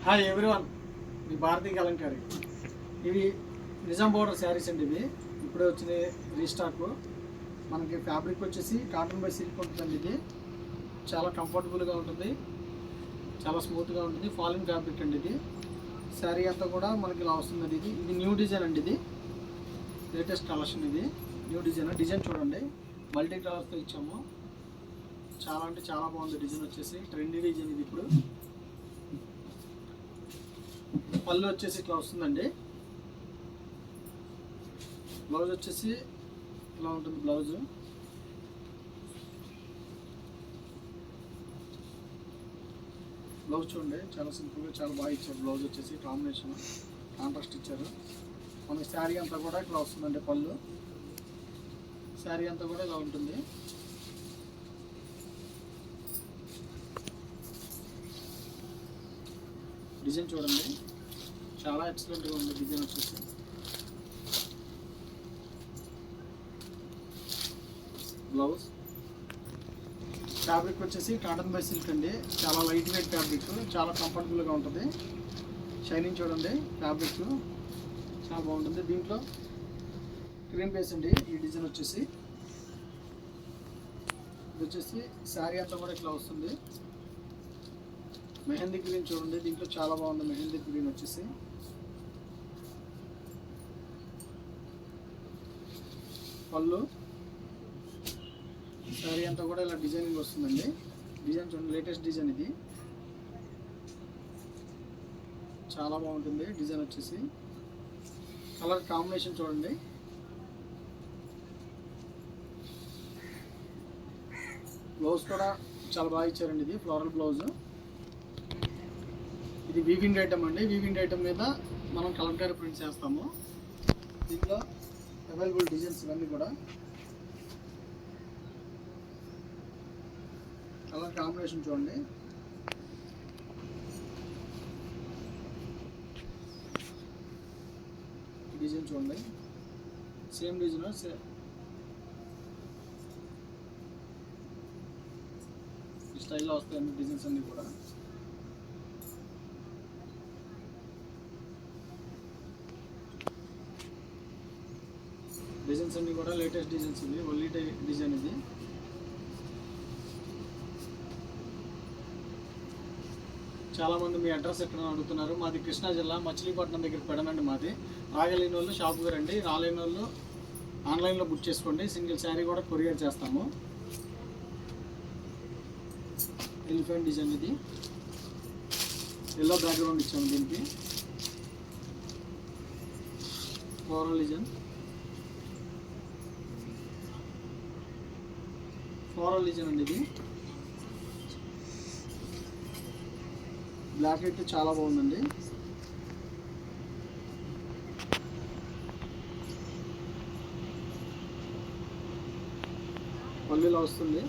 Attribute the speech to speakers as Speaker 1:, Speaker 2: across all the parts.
Speaker 1: Hi everyone, మీ భారతీ కలంకారీ. ఇవి Nizam border saris అండి. ఇవి ఇప్పుడే వచ్చిన రీస్టాక్. మనకి ఫ్యాబ్రిక్ వచ్చేసి కాటన్ బై సిల్క్ ఉంటుందండి. ఇది చాలా కంఫర్టబుల్గా ఉంటుంది, చాలా స్మూత్గా ఉంటుంది. ఫాలింగ్ ఫ్యాబ్రిక్ అండి. ఇది శారీ అంతా కూడా మనకి ఇలా వస్తుందండి. ఇది న్యూ డిజైన్ అండి. ఇది లేటెస్ట్ కలెక్షన్. ఇది న్యూ డిజైన్ చూడండి, మల్టీ కలర్స్తో ఇచ్చాము. చాలా అంటే చాలా బాగుంది డిజైన్. వచ్చేసి ట్రెండీ డిజైన్ ఇది. ఇప్పుడు పళ్ళు వచ్చేసి ఇట్లా వస్తుందండి. బ్లౌజ్ వచ్చేసి ఇలా ఉంటుంది. బ్లౌజ్ చూడండి, చాలా సింపుల్గా చాలా బాగా ఇచ్చారు. బ్లౌజ్ వచ్చేసి కాంబినేషన్ కాంట్రాస్ట్ ఇచ్చారు. మనకి శారీ అంతా కూడా ఇట్లా వస్తుందండి. పళ్ళు శారీ అంతా కూడా ఇలా ఉంటుంది. డిజైన్ చూడండి, చాలా ఎక్సలెంట్గా ఉంది డిజైన్. వచ్చేసి బ్లౌజ్ ఫ్యాబ్రిక్ వచ్చేసి కాటన్ బై సిల్క్ అండి. చాలా లైట్ వెయిట్ ఫ్యాబ్రిక్, చాలా కంఫర్టబుల్గా ఉంటుంది. షైనింగ్ చూడండి, ఫ్యాబ్రిక్ చాలా బాగుంటుంది. దీంట్లో క్రీమ్ బేస్ అండి ఈ డిజైన్. వచ్చేసి ఇది వచ్చేసి శారీ అంతా కూడా ఇట్లా వస్తుంది. మెహందీ గ్రీన్ చూడండి, దీంట్లో చాలా బాగుంది. మెహందీ గ్రీన్ వచ్చేసి పళ్ళు, శారీ అంతా కూడా ఇలా డిజైనింగ్ వస్తుందండి. డిజైన్ చూడండి, లేటెస్ట్ డిజైన్. ఇది చాలా బాగుంటుంది డిజైన్. వచ్చేసి కలర్ కాంబినేషన్ చూడండి. బ్లౌజ్ కూడా చాలా బాగా ఇచ్చారండి. ఇది ఫ్లోరల్ బ్లౌజ్. ఇది వీవింగ్ ఐటమ్ అండి. వీవింగ్ ఐటమ్ మీద మనం కలంకారీ ప్రింట్స్ చేస్తాము. దీంట్లో అవైలబుల్ డిజైన్స్ ఇవన్నీ కూడా. కలర్ కాంబినేషన్ చూడండి. డిజైన్ చూడండి, సేమ్ డిజైన్. ఈ స్టైల్లో వస్తాయండి డిజైన్స్ అన్నీ కూడా. డిజైన్స్ అన్నీ కూడా లేటెస్ట్ డిజైన్స్. ఇది ఒల్లీ డిజైన్. ఇది చాలామంది మీ అడ్రస్ ఎక్కడ అడుగుతున్నారు. మాది కృష్ణా జిల్లా మచిలీపట్నం దగ్గర పెడనండి మాది. రాగలేని వాళ్ళు షాప్కి రండి, రాలేని వాళ్ళు ఆన్లైన్లో బుక్ చేసుకోండి. సింగిల్ శారీ కూడా కొరియర్ చేస్తాము. Elephant design. ఇది ఎల్లో బ్యాక్గ్రౌండ్ ఇచ్చాము దీనికి. Floral design. ఫ్లోరల్ డిజైన్ అండి. ఇది బ్లాక్ అయితే చాలా బాగుందండి. పల్లీలో వస్తుంది.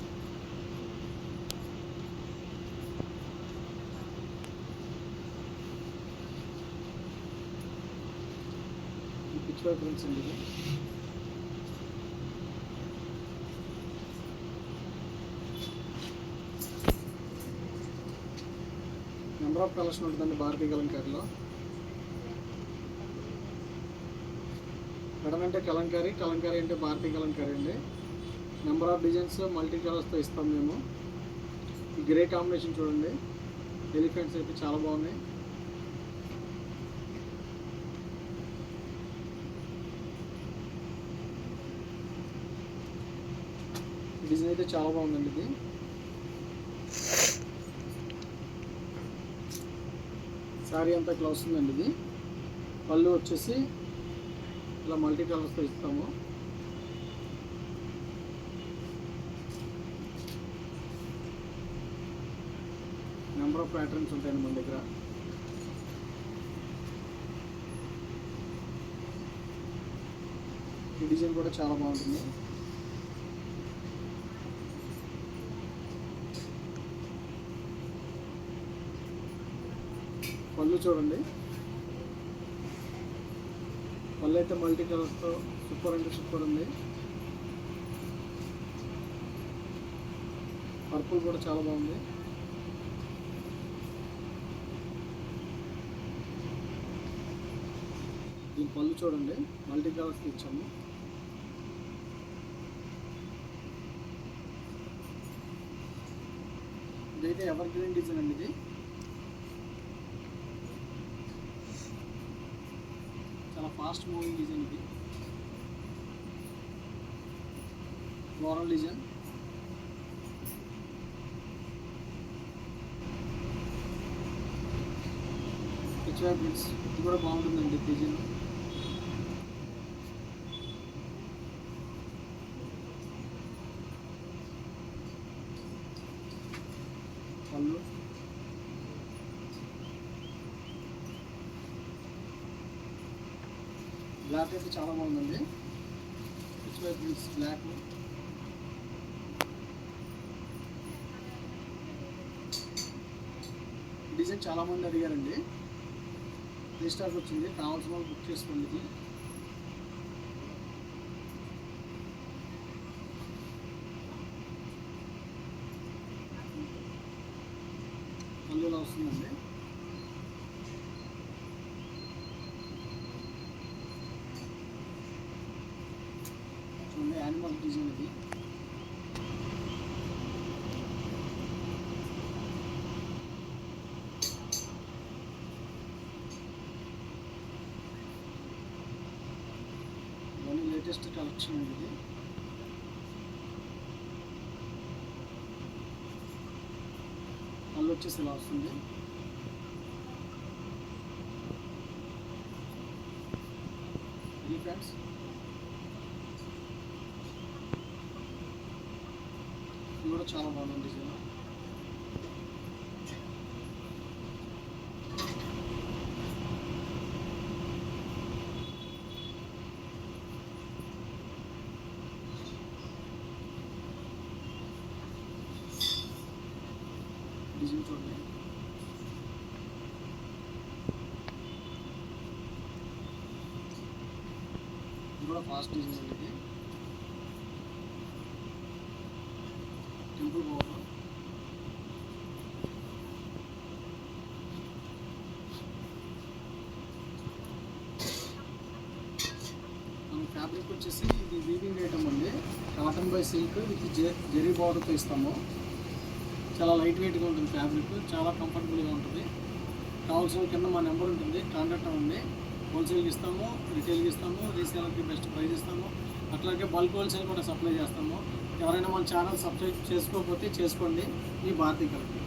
Speaker 1: పిచ్ వై ప్రింట్స్ అండి. ఇది నెంబర్ ఆఫ్ కలెక్షన్ ఉంటుందండి భారతీ కలంకారీలో. ఎడనంటే కలంకారీ, కలంకారీ అంటే భారతీ కలంకారీ అండి. నెంబర్ ఆఫ్ డిజైన్స్ మల్టీ కలర్స్తో ఇస్తాం మేము. ఈ గ్రే కాంబినేషన్ చూడండి, ఎలిఫెంట్స్ అయితే చాలా బాగున్నాయి. డిజైన్ అయితే చాలా బాగుందండి. ఇది శారీ అంతా ఇట్లా వస్తుందండి. ఇది పళ్ళు వచ్చేసి ఇలా మల్టీ కలర్స్తో ఇస్తాము. నెంబర్ ఆఫ్ ప్యాటర్న్స్ ఉంటాయండి మన దగ్గర. ఈ డిజైన్ కూడా చాలా బాగుంటుంది. పళ్ళు చూడండి, పళ్ళు అయితే మల్టీ కలర్స్తో సూపర్ అంటే సూపర్ ఉంది. పర్పుల్ కూడా చాలా బాగుంది. దీని పళ్ళు చూడండి, మల్టీ కలర్స్ ఇచ్చాము. ఇదైతే ఎవర్ గ్రీన్ డిజైన్ అండి. ఇది చాలా ఫాస్ట్ మూవింగ్ డిజైన్. ఇది ఫ్లోరల్ డిజైన్. ప్రింట్స్ ఇది కూడా బాగుంటుందండి డిజైన్. పళ్ళు బ్లాక్ అయితే చాలా బాగుందండి. Prints black. డిజైన్ చాలా మంది అడిగారండి. రీస్టాక్ వచ్చింది, కావాల్సిన వాళ్ళు బుక్ చేసుకోండి. ఇది పళ్ళులో వస్తుందండి. చూడండి, యానిమల్ డిజైన్. ఇది లేటెస్ట్ కలెక్షన్ అండి. ఇది పళ్ళు వచ్చేసి ఇలా వస్తుంది. ఇది ఫ్రెండ్స్ ఇది కూడా చాలా బాగుంది డిజైన్. డిజైన్ చూడండి. ఇది కూడా ఫాస్ట్ డిజైన్ అండి. Temple border. మన ఫ్యాబ్రిక్ వచ్చేసి ఇది వీవింగ్ ఐటమ్ అండి. Cotton by silk with zari బార్డర్తో ఇస్తాము. చాలా లైట్ వెయిట్గా ఉంటుంది ఫ్యాబ్రిక్, చాలా కంఫర్టబుల్గా ఉంటుంది. కావాల్సిన కింద మా నెంబర్ ఉంటుంది, కాంటాక్ట్ అవ్వండి. హోల్సేల్కి ఇస్తాము, రిటైల్కి ఇస్తాము, రీసేలర్కి బెస్ట్ ప్రైస్ ఇస్తాము. అట్లాగే బల్క్ హోల్సేల్ కూడా సప్లై చేస్తాము. ఎవరైనా మన ఛానల్ సబ్స్క్రైబ్ చేసుకోకపోతే చేసుకోండి. మీ భారతీయ కలెక్టర్.